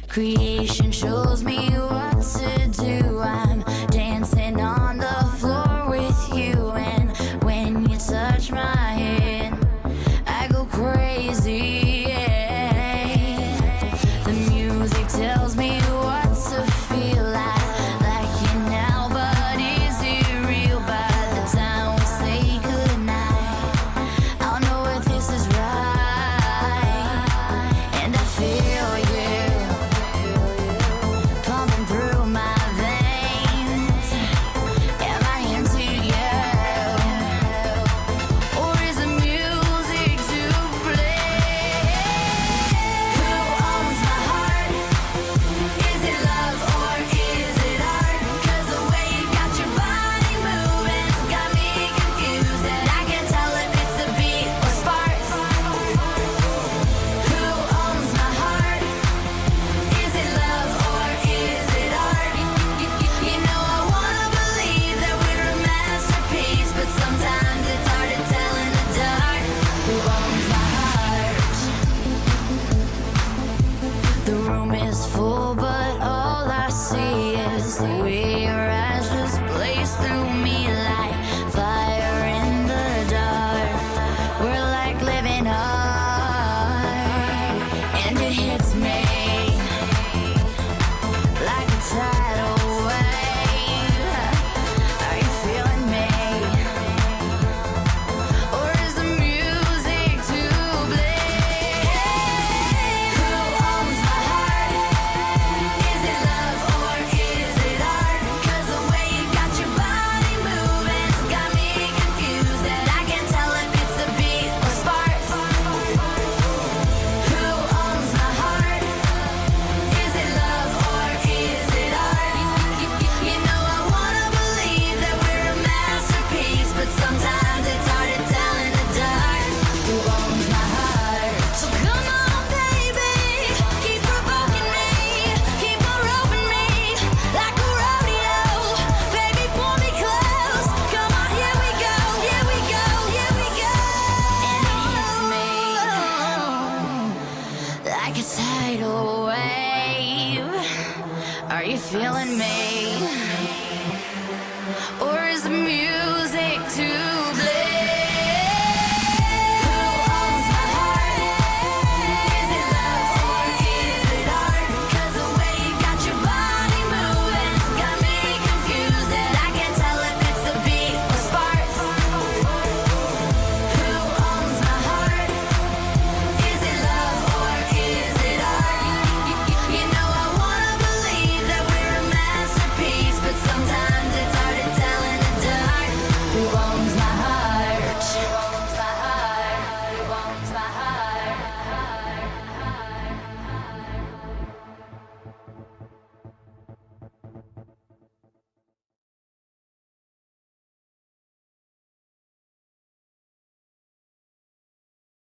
Creation shows me what to do. I'm dancing on the floor with you, and when you touch my head, I go crazy. Yeah. The music tells me what to feel like you now, but is it real? By the time we say goodnight, I'll know if this is right, and I feel you pumping through my veins. Am I into you, or is the music to blame? Who owns my heart? Is it love or is it art? 'Cause the way you got your body moving got me confused, and I can't tell if it's the beat or sparks. Who owns my heart? Is it love or is it art? You know I wanna believe that we're a masterpiece, but sometimes it's hard to tell in the dark. Who owns my heart? The room is full, but all I see is the way your eyes just blaze through me like fire in the dark. We're like living art, and it hits me like a tidal wave. Are you feeling me, or is the music to blame? Who owns my heart? Is it love or is it art? 'Cause the way you got your body moving got me confused, and I can't tell if it's the beat or sparks. Who owns my heart? Is it love or is it art? You know I wanna believe that we're a masterpiece, but sometimes it's hard to tell in the dark. Who owns my heart? So come on, baby, keep provoking me, keep on roping me like a rodeo. Baby, pull me close. Come on, here we go, here we go, here we go. And it hits me like a tidal wave. Are you feeling me?